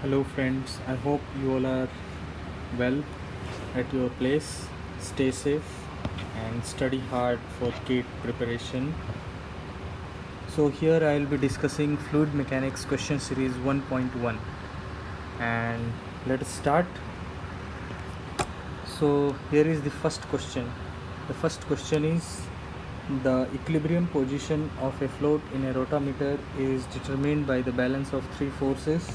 Hello, friends. I hope you all are well at your place. Stay safe and study hard for GATE preparation. So, here I will be discussing Fluid Mechanics Question Series 1.1. And let us start. So, here is the first question. The first question is the equilibrium position of a float in a rotameter is determined by the balance of three forces: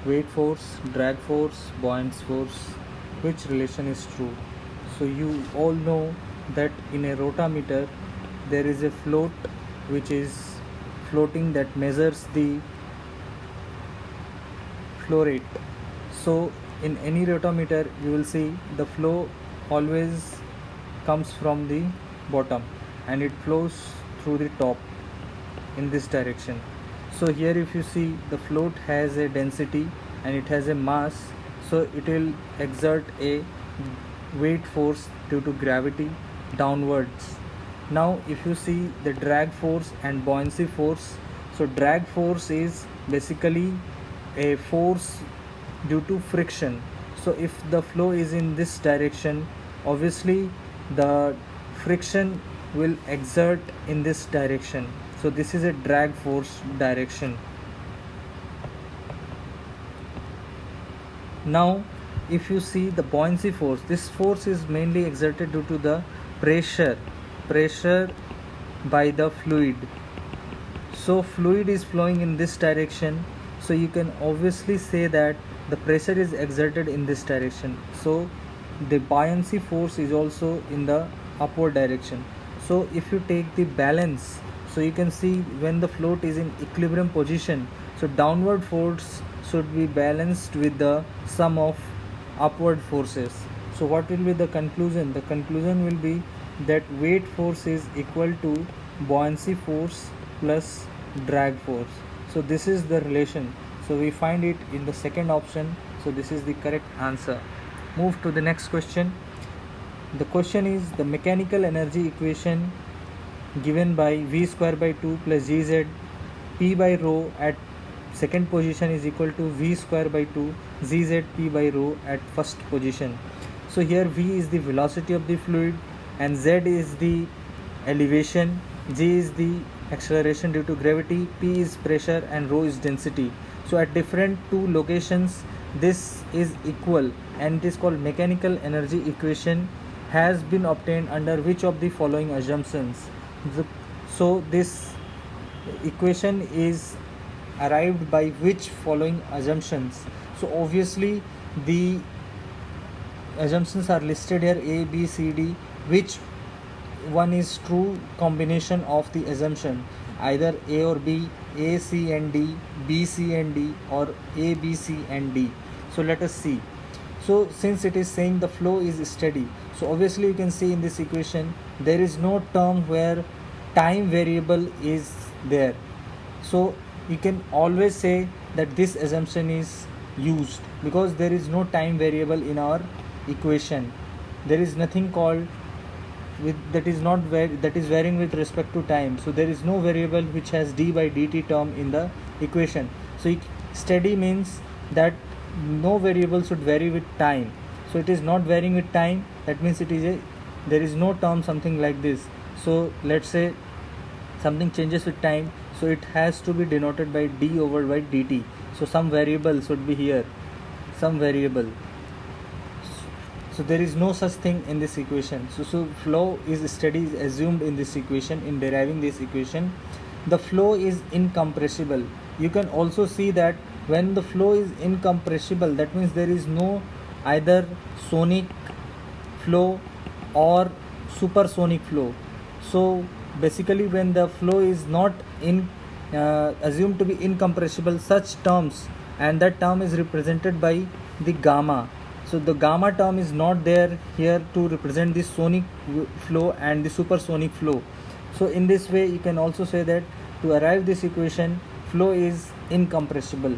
weight force, drag force, buoyancy force. Which relation is true? So you all know that in a rotameter there is a float which is floating that measures the flow rate. So in any rotameter you will see the flow always comes from the bottom and it flows through the top in this direction. So here if you see, the float has a density and it has a mass, so it will exert a weight force due to gravity downwards. Now if you see the drag force and buoyancy force, so drag force is basically a force due to friction. So if the flow is in this direction, obviously the friction will exert in this direction. So this is a drag force direction. Now if you see the buoyancy force, this force is mainly exerted due to the pressure by the fluid. So fluid is flowing in this direction, so you can obviously say that the pressure is exerted in this direction. So the buoyancy force is also in the upward direction. So if you take the balance, so you can see when the float is in equilibrium position, so downward force should be balanced with the sum of upward forces. So what will be the conclusion? The conclusion will be that weight force is equal to buoyancy force plus drag force. So this is the relation. So we find it in the second option. So this is the correct answer. Move to the next question. The question is the mechanical energy equation given by V square by 2 plus Gz P by rho at second position is equal to V square by 2 Gz P by rho at first position. So here V is the velocity of the fluid and Z is the elevation, G is the acceleration due to gravity, P is pressure and rho is density. So at different two locations this is equal and it is called mechanical energy equation has been obtained under which of the following assumptions. So this equation is arrived by which following assumptions? So obviously the assumptions are listed here: A, B, C, D. Which one is true combination of the assumption? Either A or B, A, C and D, B, C and D, or A, B, C and D. So let us see. So since it is saying the flow is steady, so obviously you can see in this equation there is no term where time variable is there. So you can always say that this assumption is used because there is no time variable in our equation. There is nothing called with that is varying with respect to time. So there is no variable which has d by dt term in the equation. So steady means that no variable should vary with time. So it is not varying with time, that means there is no term something like this. So let's say something changes with time, so it has to be denoted by d over by dt. So some variable should be here, some variable. So there is no such thing in this equation. So flow is steady is assumed in this equation. In deriving this equation, the flow is incompressible. You can also see that when the flow is incompressible, that means there is no either sonic flow or supersonic flow. So basically when the flow is not assumed to be incompressible, such terms, and that term is represented by the gamma. So the gamma term is not there here to represent the sonic flow and the supersonic flow. So in this way you can also say that to arrive this equation, flow is incompressible.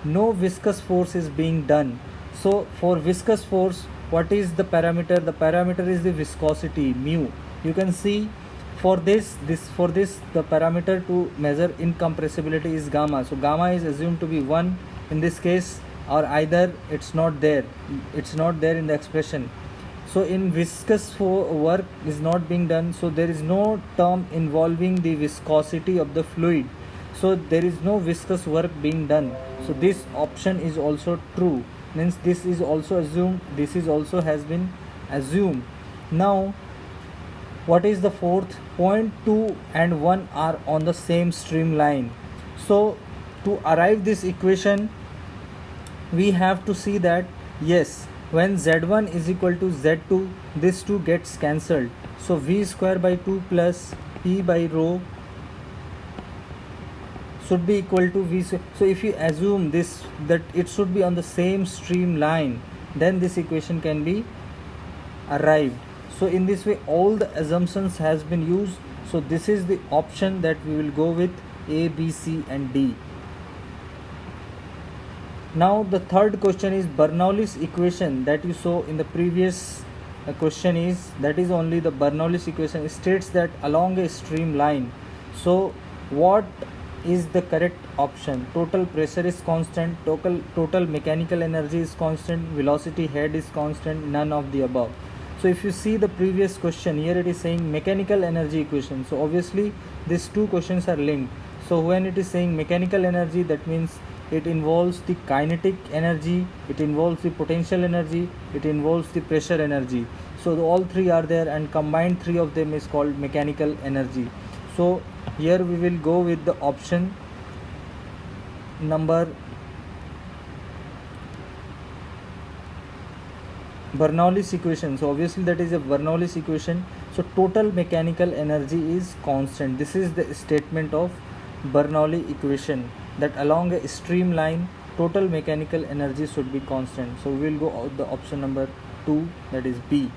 No viscous force is being done. So for viscous force, what is the parameter? The parameter is the viscosity, mu. You can see for this the parameter to measure incompressibility is gamma. So gamma is assumed to be 1 in this case, or either it's not there in the expression. So in viscous work is not being done, so there is no term involving the viscosity of the fluid, so there is no viscous work being done. So this option is also true, means this is also assumed, this is also has been assumed. Now what is the fourth? Point 2 and 1 are on the same streamline. So to arrive this equation, we have to see that yes, when z1 is equal to z2, this 2 gets cancelled. So v square by 2 plus p by rho should be equal to v. So if you assume this, that it should be on the same streamline, then this equation can be arrived. So in this way all the assumptions has been used. So this is the option that we will go with, A, B, C and D. Now the third question is Bernoulli's equation that you saw in the previous question is, that is only the Bernoulli's equation. It states that along a streamline. So what is the correct option? Total pressure is constant, total mechanical energy is constant, velocity head is constant, none of the above. So if you see the previous question, here it is saying mechanical energy equation. So obviously these two questions are linked. So when it is saying mechanical energy, that means it involves the kinetic energy, it involves the potential energy, it involves the pressure energy. So all three are there, and combined three of them is called mechanical energy. So here we will go with the option number Bernoulli's equation. So obviously that is a Bernoulli's equation. So total mechanical energy is constant. This is the statement of Bernoulli equation, that along a streamline total mechanical energy should be constant. So we will go out the option number 2, that is B.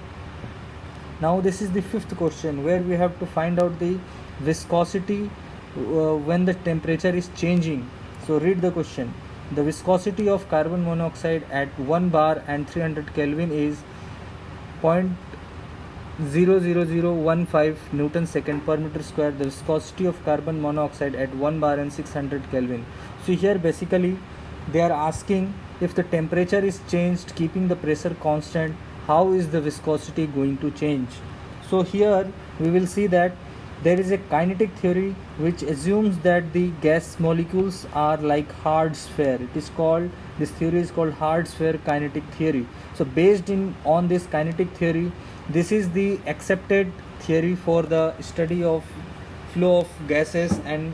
Now this is the fifth question, where we have to find out the viscosity when the temperature is changing. So read the question. The viscosity of carbon monoxide at 1 bar and 300 Kelvin is 0.00015 Newton second per meter square. The viscosity of carbon monoxide at 1 bar and 600 Kelvin. So here basically they are asking, if the temperature is changed keeping the pressure constant, how is the viscosity going to change? So here we will see that there is a kinetic theory which assumes that the gas molecules are like hard sphere. It is called, this theory is called hard sphere kinetic theory. So based on this kinetic theory, this is the accepted theory for the study of flow of gases and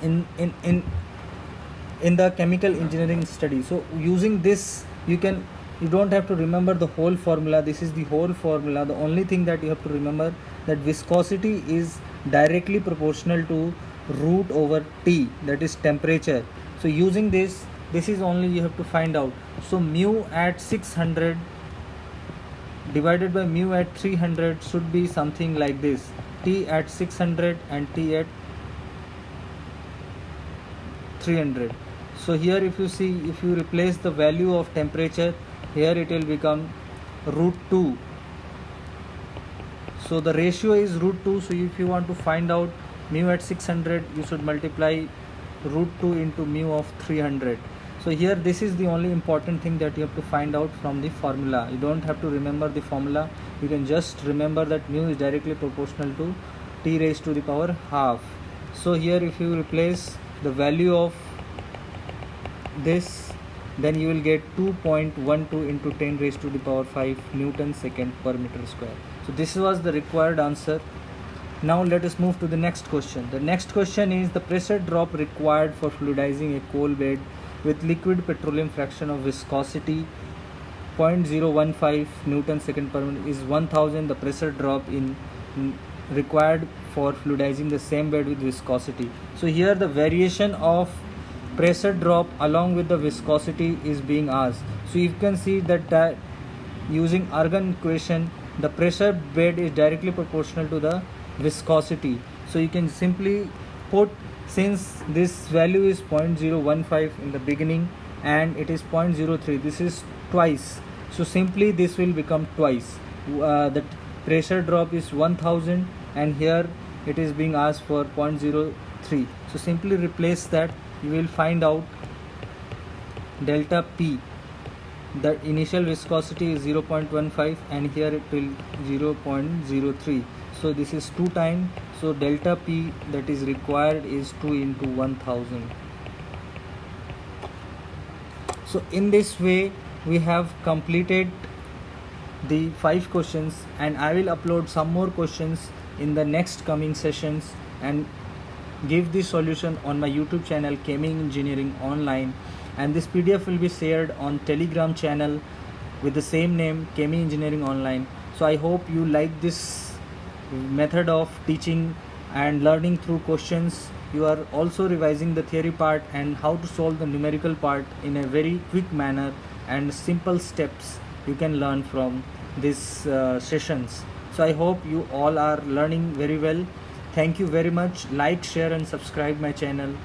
in the chemical engineering study. So using this you don't have to remember the whole formula. This is the whole formula. The only thing that you have to remember, that viscosity is directly proportional to root over T, that is temperature. So using this is only you have to find out. So mu at 600 divided by mu at 300 should be something like this, T at 600 and T at 300. So here if you see, if you replace the value of temperature, here it will become root 2. So the ratio is root 2. So if you want to find out mu at 600, you should multiply root 2 into mu of 300. So here this is the only important thing that you have to find out from the formula. You don't have to remember the formula. You can just remember that mu is directly proportional to T raised to the power half. So here if you replace the value of this, then you will get 2.12 into 10 raised to the power 5 Newton second per meter square. So this was the required answer. Now let us move to the next question. The next question is the pressure drop required for fluidizing a coal bed with liquid petroleum fraction of viscosity 0.015 Newton second per minute is 1000. The pressure drop in required for fluidizing the same bed with viscosity. So here the variation of pressure drop along with the viscosity is being asked. So you can see that using Argon equation, the pressure bed is directly proportional to the viscosity. So you can simply put, since this value is 0.015 in the beginning and it is 0.03, this is twice. So simply this will become twice. The pressure drop is 1000 and here it is being asked for 0.03. So simply replace that. You will find out delta P, the initial viscosity is 0.15 and here it will 0.03. So this is 2 times, so delta P that is required is 2 into 1000. So in this way we have completed the 5 questions, and I will upload some more questions in the next coming sessions and give the solution on my YouTube channel Chemi Engineering Online, and this PDF will be shared on Telegram channel with the same name, Chemi Engineering Online. So I hope you like this method of teaching and learning through questions. You are also revising the theory part and how to solve the numerical part in a very quick manner, and simple steps you can learn from these sessions. So I hope you all are learning very well. Thank you very much. Like, share and subscribe my channel.